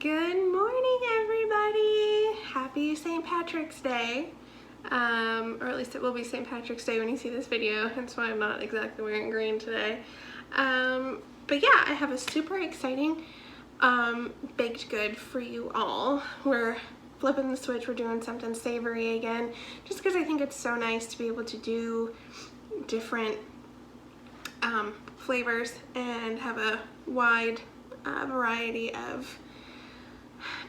Good morning, everybody. Happy St. Patrick's Day. Or at least it will be St. Patrick's Day when you see this video. That's why I'm not exactly wearing green today. But yeah, I have a super exciting baked good for you all. We're flipping the switch. We're doing something savory again, just because I think it's so nice to be able to do different flavors and have a wide variety of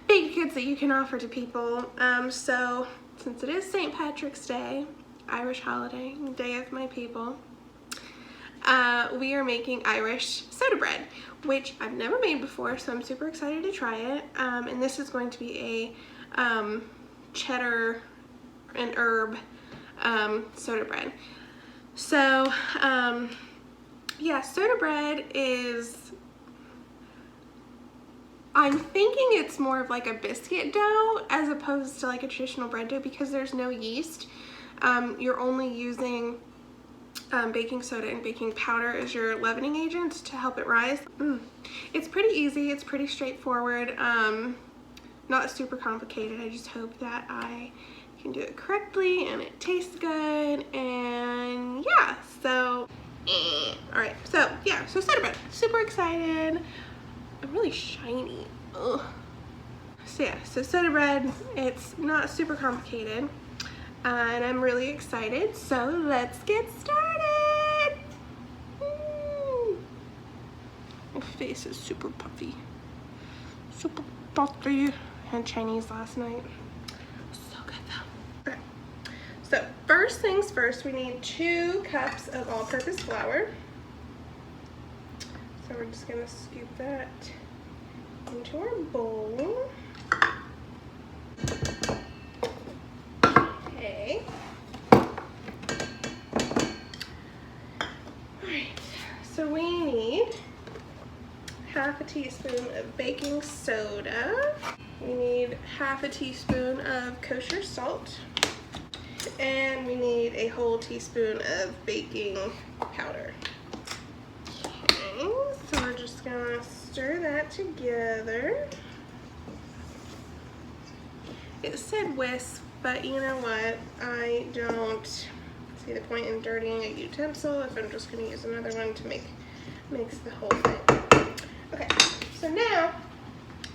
baked goods that you can offer to people. So since it is St. Patrick's Day, Irish holiday, day of my people, we are making Irish soda bread, which I've never made before, so I'm super excited to try it. And this is going to be a cheddar and herb soda bread. So yeah, soda bread is, I'm thinking it's more of like a biscuit dough as opposed to like a traditional bread dough, because there's no yeast. You're only using baking soda and baking powder as your leavening agent to help it rise. It's pretty easy, it's pretty straightforward, not super complicated. I just hope that I can do it correctly and it tastes good, and yeah, so all right, so yeah, so soda bread, super excited. I'm really shiny. Ugh. So yeah, so soda bread, it's not super complicated, and I'm really excited, so let's get started. My face is super puffy. Super puffy. I had Chinese last night. So good though. Okay, so first things first, we need 2 cups of all-purpose flour. So we're just gonna scoop that into our bowl. Okay. Alright, so we need half a teaspoon of baking soda. We need half a teaspoon of kosher salt. And we need a whole teaspoon of baking powder. So we're just gonna stir that together. It said whisk, but you know what? I don't see the point in dirtying a utensil if I'm just gonna use another one to mix the whole thing. Okay, so now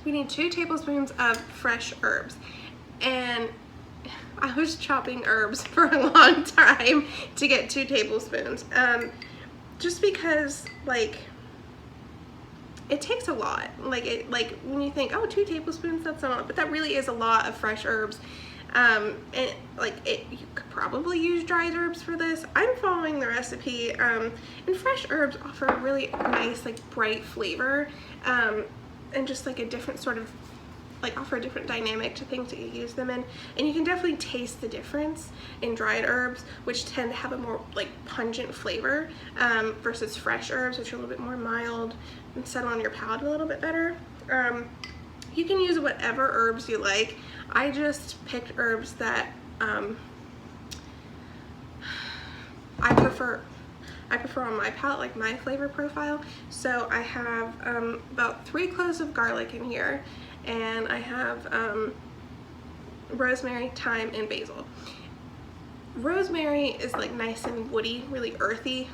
we need 2 tablespoons of fresh herbs. And I was chopping herbs for a long time to get 2 tablespoons. Just because, like, it takes a lot. Like when you think, oh, 2 tablespoons, that's not a lot, but that really is a lot of fresh herbs. And you could probably use dried herbs for this. I'm following the recipe, and fresh herbs offer a really nice, like, bright flavor, and just like a different sort of, like, offer a different dynamic to things that you use them in. And you can definitely taste the difference in dried herbs, which tend to have a more, like, pungent flavor, versus fresh herbs, which are a little bit more mild and settle on your palate a little bit better. You can use whatever herbs you like. I just picked herbs that I prefer on my palate, like my flavor profile. So I have about 3 cloves of garlic in here, and I have rosemary, thyme, and basil. Rosemary is like nice and woody, really earthy.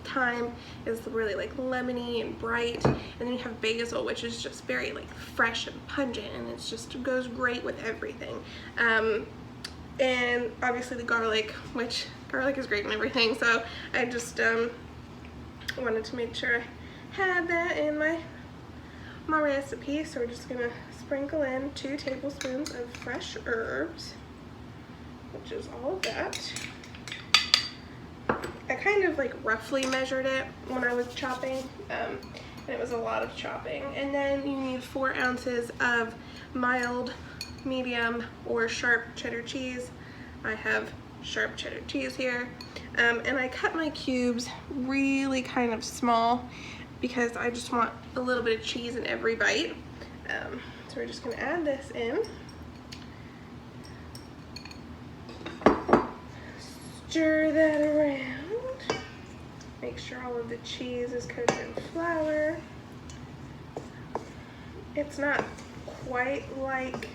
Thyme is really like lemony and bright, and then you have basil, which is just very like fresh and pungent, and it just goes great with everything. And obviously the garlic, which garlic is great in everything, so I just wanted to make sure I had that in my recipe. So we're just gonna sprinkle in 2 tablespoons of fresh herbs, which is all of that. I kind of like roughly measured it when I was chopping, and it was a lot of chopping. And then you need 4 ounces of mild, medium, or sharp cheddar cheese. I have sharp cheddar cheese here, and I cut my cubes really kind of small because I just want a little bit of cheese in every bite. So we're just gonna add this in. Stir that around. Make sure all of the cheese is coated in flour. It's not quite like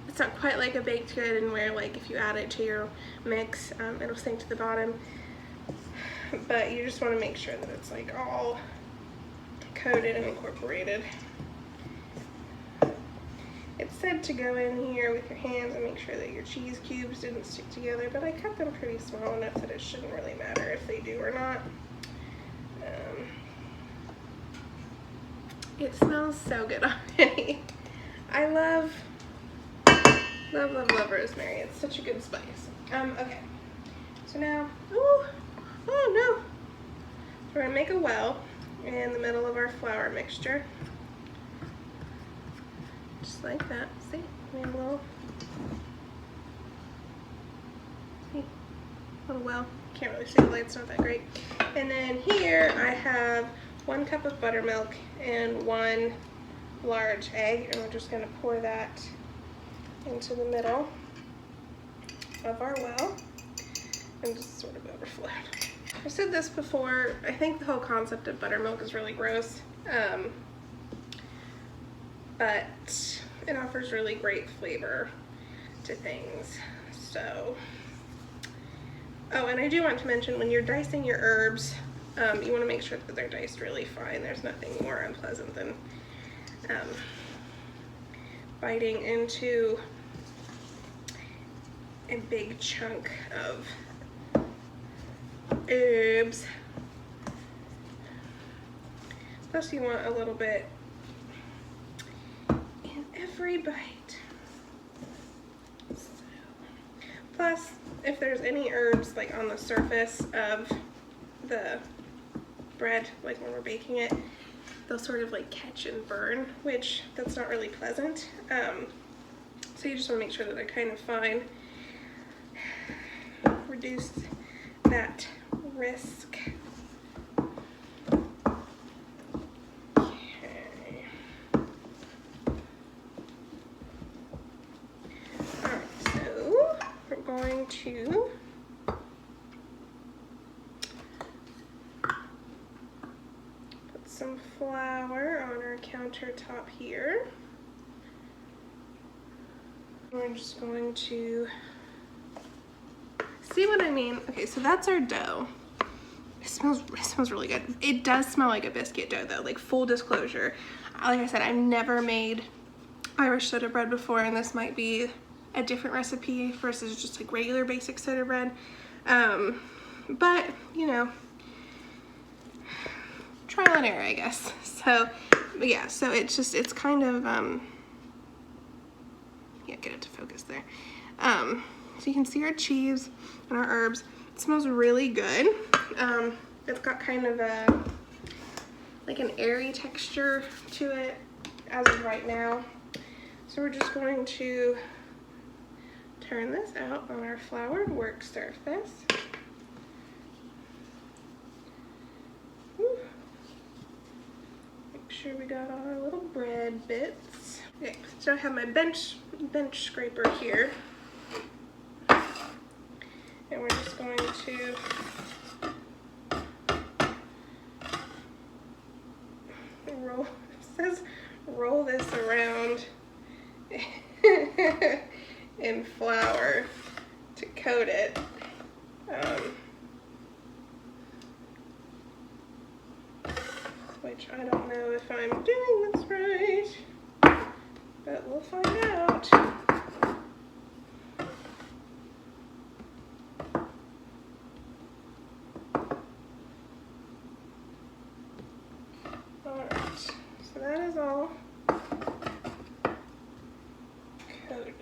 it's not quite like a baked good, and where like if you add it to your mix, it'll sink to the bottom. But you just want to make sure that it's like all coated and incorporated. It's said to go in here with your hands and make sure that your cheese cubes didn't stick together, but I cut them pretty small enough that it shouldn't really matter if they do or not. It smells so good already. I love rosemary. It's such a good spice. Okay. So now, oh no. We're gonna make a well in the middle of our flour mixture. Just like that. See? We have a little well. Can't really see the light's not that great. And then here I have 1 cup of buttermilk and 1 large egg, and we're just gonna pour that into the middle of our well and just sort of overflow. I've said this before, I think the whole concept of buttermilk is really gross, but it offers really great flavor to things. So, oh, and I do want to mention, when you're dicing your herbs, you want to make sure that they're diced really fine. There's nothing more unpleasant than biting into a big chunk of herbs. Plus you want a little bit in every bite. So, plus, if there's any herbs like on the surface of the bread, like when we're baking it, they'll sort of like catch and burn, which that's not really pleasant. So you just want to make sure that they're kind of fine. Reduce that risk. Okay. Alright, so we're going to put some flour on our countertop here. We're just going to see what I mean. Okay, so that's our dough. It smells really good. It does smell like a biscuit dough though, like full disclosure. Like I said, I've never made Irish soda bread before, and this might be a different recipe versus just like regular basic soda bread. But you know, trial and error, I guess. So, but yeah, so it's kind of, yeah, get it to focus there. So you can see our cheese and our herbs. It smells really good. It's got kind of like an airy texture to it as of right now. So we're just going to turn this out on our floured work surface. Whew. Make sure we got all our little bread bits. Okay, so I have my bench scraper here. And we're just going to roll this around in flour to coat it. Which I don't know if I'm doing this right, but we'll find out. Alright, so that is all coated.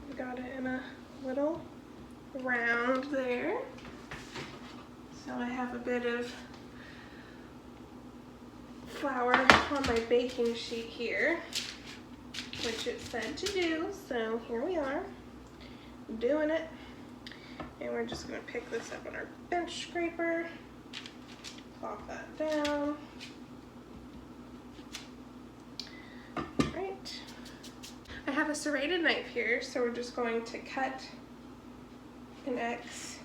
We got it in a little round there. So I have a bit of flour on my baking sheet here, which it said to do, so here we are, doing it. And we're just going to pick this up on our bench scraper, plop that down. Right. I have a serrated knife here, so we're just going to cut an X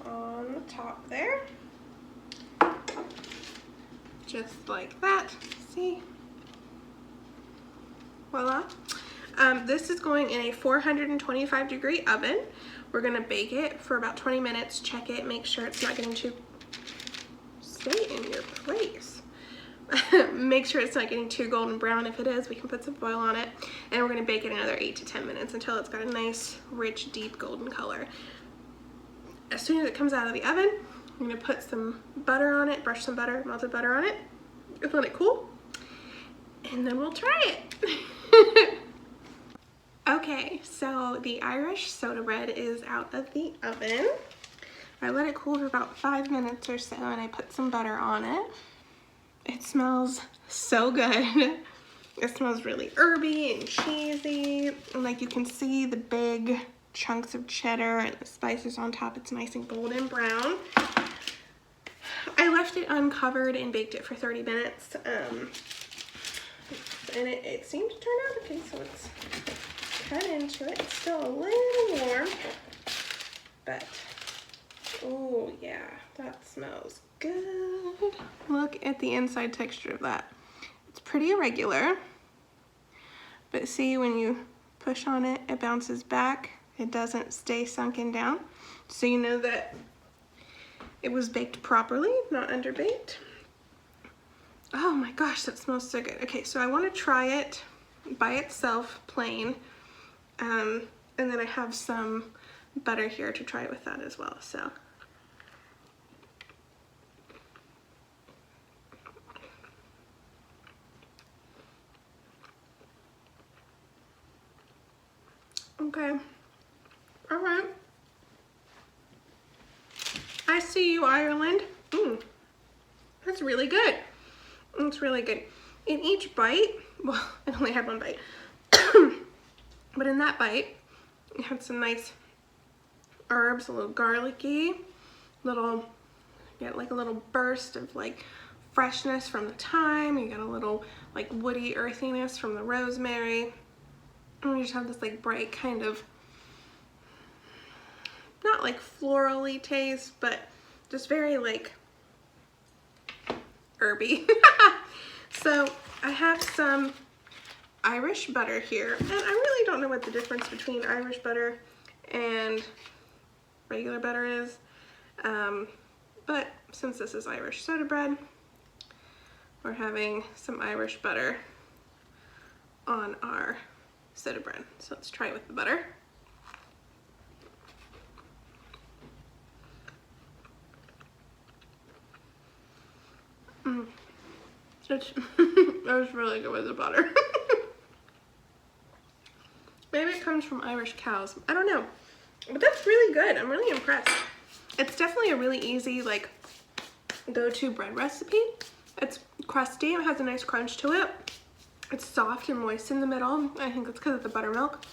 on the top there. just like that. See? Voila. This is going in a 425-degree oven. We're gonna bake it for about 20 minutes, check it, make sure it's not getting too, stay in your place. Make sure it's not getting too golden brown. If it is, we can put some foil on it. And we're gonna bake it another 8 to 10 minutes until it's got a nice, rich, deep golden color. As soon as it comes out of the oven, I'm gonna put some butter on it, brush some butter, melted butter on it, let it cool, and then we'll try it. Okay, so the Irish soda bread is out of the oven. I let it cool for about 5 minutes or so, and I put some butter on it. It smells so good. It smells really herby and cheesy, and like you can see the big chunks of cheddar and the spices on top. It's nice and golden brown. I left it uncovered and baked it for 30 minutes, and it seemed to turn out okay, so it's cut into it. It's still a little warm, but oh yeah, that smells good. Look at the inside texture of that. It's pretty irregular, but see, when you push on it, it bounces back. It doesn't stay sunken down, so you know that it was baked properly, not underbaked. Oh my gosh, that smells so good. Okay, so I want to try it by itself, plain, and then I have some butter here to try it with that as well. So okay, all right. I see you, Ireland. That's really good. It's really good. In each bite, well, I only had one bite, but in that bite, it had some nice herbs, a little garlicky, you get like a little burst of like freshness from the thyme. You got a little like woody earthiness from the rosemary. And we just have this like bright kind of, not like florally taste, but just very like herby. So I have some Irish butter here, and I really don't know what the difference between Irish butter and regular butter is, but since this is Irish soda bread, we're having some Irish butter on our soda bread. So let's try it with the butter. That was really good with the butter. Maybe it comes from Irish cows. I don't know. But that's really good. I'm really impressed. It's definitely a really easy, like, go-to bread recipe. It's crusty. It has a nice crunch to it. It's soft and moist in the middle. I think it's because of the buttermilk.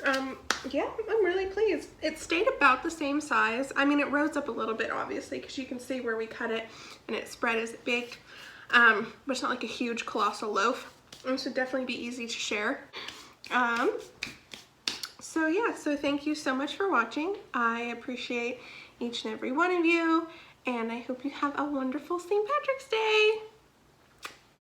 Yeah, I'm really pleased. It stayed about the same size. I mean, it rose up a little bit, obviously, because you can see where we cut it and it spread as it baked. But it's not like a huge colossal loaf. And so definitely be easy to share. So yeah, so thank you so much for watching. I appreciate each and every one of you, and I hope you have a wonderful St. Patrick's Day.